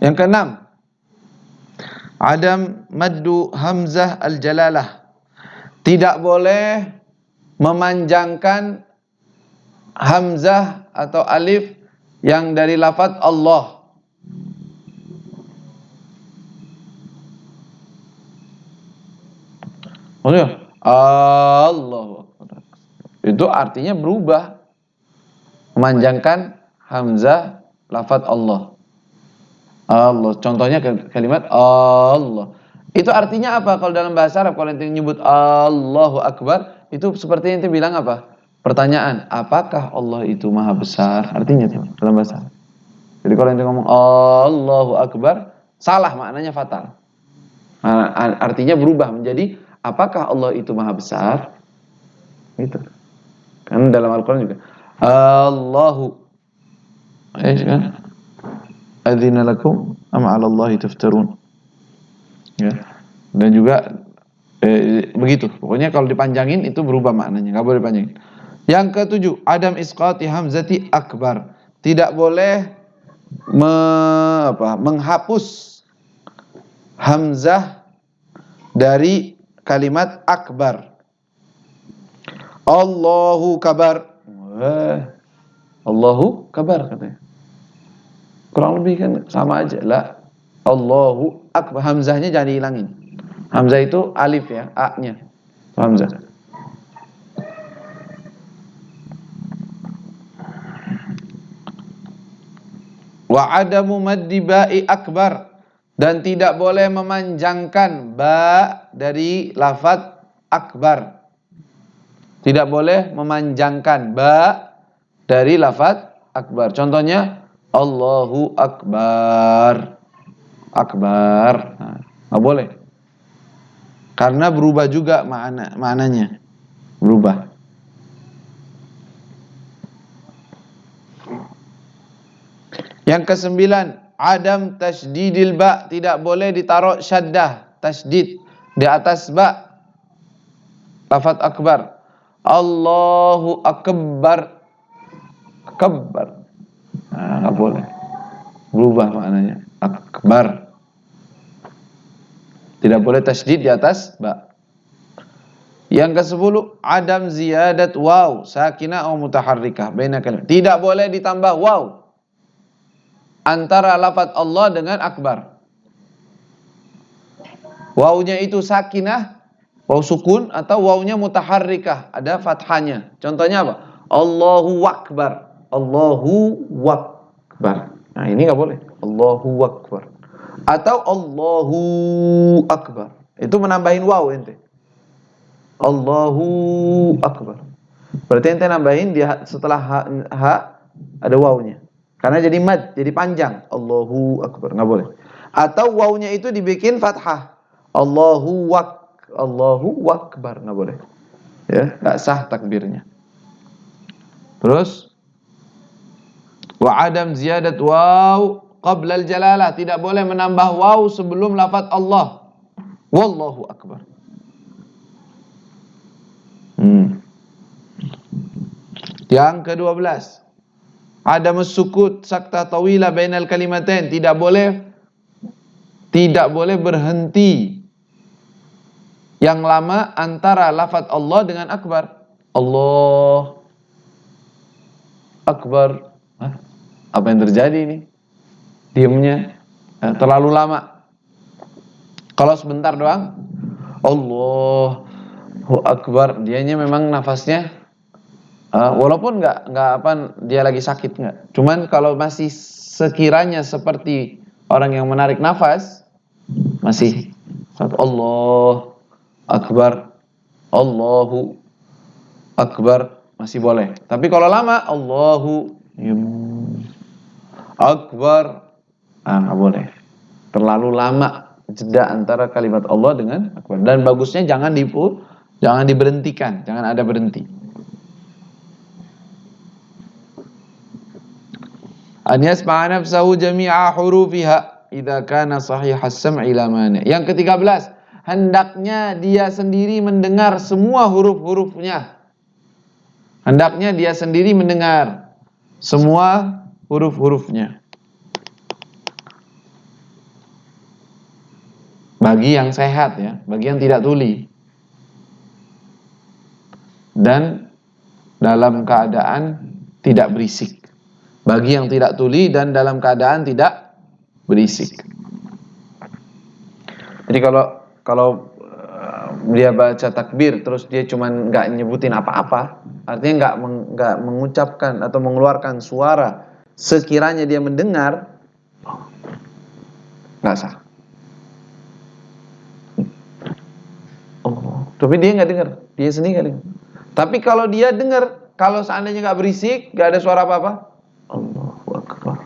Yang keenam, adam maddu hamzah al-jalalah. Tidak boleh memanjangkan hamzah atau alif yang dari lafaz Allah. Maksudnya Allahu Akbar. Itu artinya berubah. Memanjangkan hamzah lafaz Allah. Allah. Contohnya kalimat Allah. Itu artinya apa kalau dalam bahasa Arab? Kalau ente nyebut Allahu Akbar, itu seperti ente bilang apa? Pertanyaan, apakah Allah itu maha besar? Artinya itu dalam bahasa Arab. Jadi kalau ente ngomong Allahu Akbar, salah, maknanya fatal. Artinya berubah menjadi apakah Allah itu maha besar? Gitu. Kan dalam Al-Quran juga Allahu kan? Adzina lakum am 'ala Allahi taftarun. Ya. Dan juga begitu. Pokoknya kalau dipanjangin itu berubah maknanya, enggak boleh dipanjangin. Yang ketujuh, adam isqati hamzati akbar. Tidak boleh menghapus hamzah dari kalimat akbar. Allahu kabar. Allahu kabar katanya. Kurang lebih kan sama aja lah. Allahu akbar, hamzahnya jangan dihilangin. Hamzah itu alif ya, a-nya. Hamzah. Wa adamu maddi ba'i akbar, dan tidak boleh memanjangkan ba dari lafaz akbar. Tidak boleh memanjangkan ba dari lafaz akbar. Contohnya Allahu akbar. Akbar. Nah, nggak boleh. Karena berubah juga maknanya. Berubah. Yang kesembilan, adam tasydidil ba, tidak boleh ditaruh syaddah, tasydid di atas ba lafaz akbar. Allahu akbar. Akbar. Nah, nggak boleh. Berubah maknanya. Akbar. Tidak boleh tasydid di atas ba. Yang ke-10, adam ziyadat waw sakinah atau mutaharrikah baina kalimat. Tidak boleh ditambah waw antara lafaz Allah dengan akbar. Wawnya itu sakinah, waw sukun, atau wawnya mutaharrikah, ada fathahnya. Contohnya apa? Allahu akbar. Allahu akbar. Nah, ini enggak boleh. Allahu akbar. Atau Allahu akbar. Itu menambahin waw ente. Allahu akbar. Berarti ente nambahin dia setelah ha ada wawnya. Karena jadi mad, jadi panjang. Allahu akbar, enggak boleh. Atau wawnya itu dibikin fathah. Allahu akbar, enggak boleh. Ya, enggak sah takbirnya. Terus wa adam ziyadat waw qabla al-jalalah, tidak boleh menambah waw sebelum lafaz Allah. Wallahu akbar. Yang ke-12, adam sukut sakta tawila bainal kalimatain, tidak boleh berhenti yang lama antara lafaz Allah dengan akbar. Allah akbar. Hah? Apa yang terjadi ini? Diamnya terlalu lama. Kalau sebentar doang, Allahu akbar, dianya memang nafasnya walaupun nggak apa, dia lagi sakit nggak. Cuman kalau masih sekiranya seperti orang yang menarik nafas, masih Allah akbar, Allahu akbar, masih boleh. Tapi kalau lama, Allahu akbar, nggak boleh. Terlalu lama jeda antara kalimat Allah dengan akbar. Dan bagusnya jangan diberhentikan, jangan ada berhenti. An yasma'a nafsahu jami'a hurufiha idza kana sahihas sam'i la mani'. Yang ke-13, hendaknya dia sendiri mendengar semua huruf-hurufnya. Hendaknya dia sendiri mendengar semua huruf-hurufnya. Bagi yang sehat ya, bagi yang tidak tuli. Dan dalam keadaan tidak berisik. Bagi yang tidak tuli dan dalam keadaan tidak berisik. Jadi kalau dia baca takbir terus dia cuman nggak nyebutin apa-apa, artinya nggak mengucapkan atau mengeluarkan suara sekiranya dia mendengar, nggak sah. Oh, tapi dia nggak dengar, dia sendiri nggak dengar. Tapi kalau dia dengar, kalau seandainya nggak berisik, nggak ada suara apa-apa, Allahu Akbar,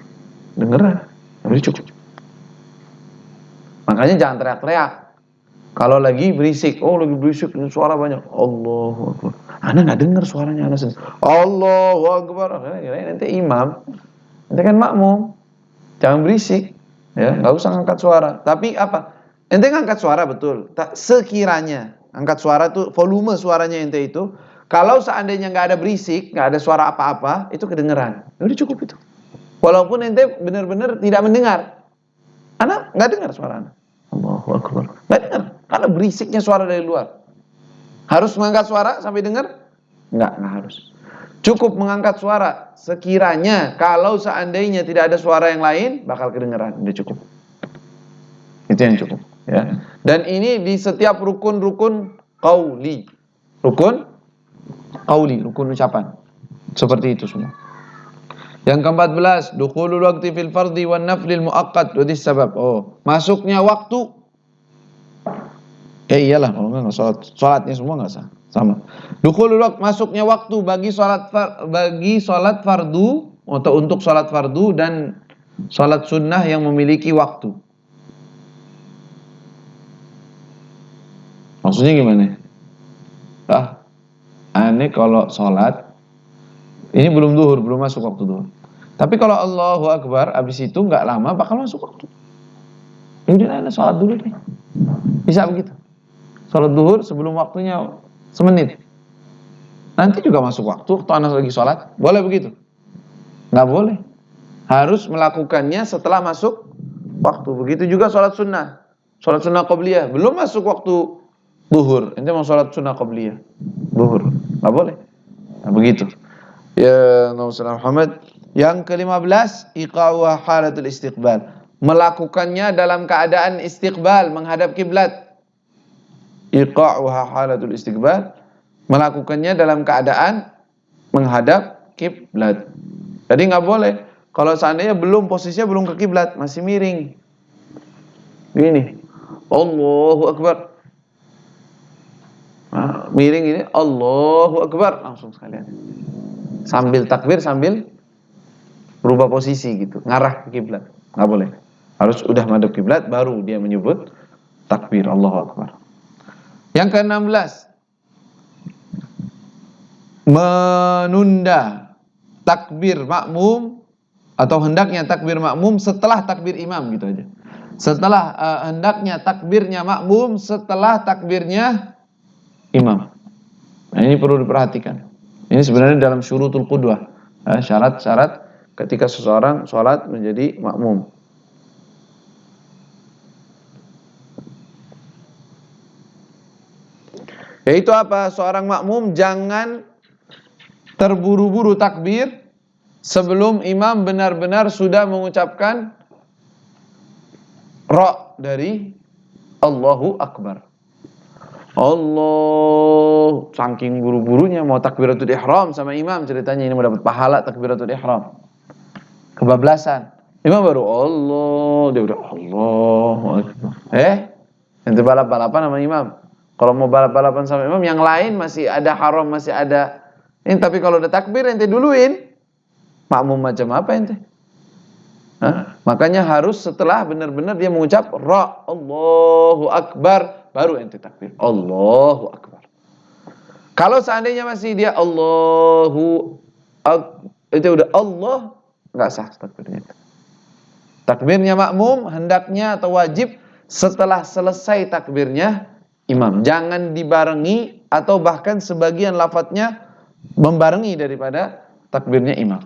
dengeran, tapi cukup. Makanya jangan teriak-teriak. Kalau lagi berisik, oh lagi berisik, suara banyak, Allahu Akbar. Anda nggak dengar suaranya, Anda sendiri. Allahu Akbar. Nanti imam, nanti kan makmum. Jangan berisik, ya, nggak usah ngangkat suara. Tapi apa? Ente ngangkat suara betul. Sekiranya angkat suara tuh volume suaranya ente itu, kalau seandainya nggak ada berisik, nggak ada suara apa-apa, itu kedengeran. Udah cukup itu. Walaupun ente benar-benar tidak mendengar, Anda nggak dengar suara Anda. Allahu Akbar. Nggak dengar. Karena berisiknya suara dari luar. Harus mengangkat suara sampai dengar? Nggak harus. Cukup mengangkat suara sekiranya kalau seandainya tidak ada suara yang lain bakal kedengeran. Udah cukup. Itu yang cukup. Ya. Dan ini di setiap rukun-rukun qauli. Rukun qauli, rukun ucapan. Seperti itu semua. Yang ke-14, dukhulul waqti fil fardhi wan naflil muaqqat wa sabab. Oh, masuknya waktu. Ya iyalah, kalau enggak salatnya semua enggak sah. Sama. Dukhulul waqti, masuknya waktu bagi salat fardu atau untuk salat fardu dan salat sunnah yang memiliki waktu. Maksudnya gimana? Aneh kalau salat ini belum duhur, belum masuk waktu duhur. Tapi kalau Allahu Akbar, abis itu nggak lama bakal masuk waktu. Udah Anda sholat dulu deh. Bisa begitu. Sholat duhur sebelum waktunya semenit. Nanti juga masuk waktu Anda lagi sholat. Boleh begitu? Nggak boleh. Harus melakukannya setelah masuk waktu. Begitu juga sholat sunnah. Sholat sunnah qobliyah. Belum masuk waktu duhur. Ente mau sholat sunnah qobliyah. Duhur. Nggak boleh. Nah begitu. Ya Nabi Muhammad. Yang ke-15, iqa'u halatul istiqbal. Melakukannya dalam keadaan istiqbal, menghadap kiblat. Iqa'u halatul istiqbal. Melakukannya dalam keadaan menghadap kiblat. Jadi nggak boleh. Kalau seandainya posisinya belum ke kiblat, masih miring. Gini. Allahu Akbar. Nah, miring ini, Allahu Akbar. Langsung sekalian. Sambil takbir, sambil berubah posisi gitu, ngarah ke kiblat. Nggak boleh. Harus udah madhab kiblat baru dia menyebut takbir Allahu Akbar. Yang ke-16, menunda takbir makmum atau hendaknya takbir makmum setelah takbir imam gitu aja. Setelah hendaknya takbirnya makmum setelah takbirnya imam. Nah, ini perlu diperhatikan. Ini sebenarnya dalam syurutul qudwah, syarat-syarat ketika seseorang sholat menjadi makmum. Yaitu apa? Seorang makmum jangan terburu-buru takbir sebelum imam benar-benar sudah mengucapkan ra dari Allahu Akbar. Allah, saking buru-burunya mau takbiratul ihram sama imam, ceritanya ini mau dapat pahala takbiratul ihram. Kebablasan. Imam baru Allah, dia udah Allahu Akbar. Ente balap-balapan sama imam. Kalau mau balap-balapan sama imam, yang lain masih ada haram, masih ada. Ini tapi kalau udah takbir ente duluin. Makmum macam apa ente? Makanya harus setelah benar-benar dia mengucap ra Allahu Akbar, baru ente takbir. Allahu Akbar. Kalau seandainya masih dia Allahu Akbar, itu udah Allah, nggak sah takbirnya. Takbirnya makmum hendaknya atau wajib setelah selesai takbirnya imam. Jangan dibarengi atau bahkan sebagian lafadznya membarengi daripada takbirnya imam.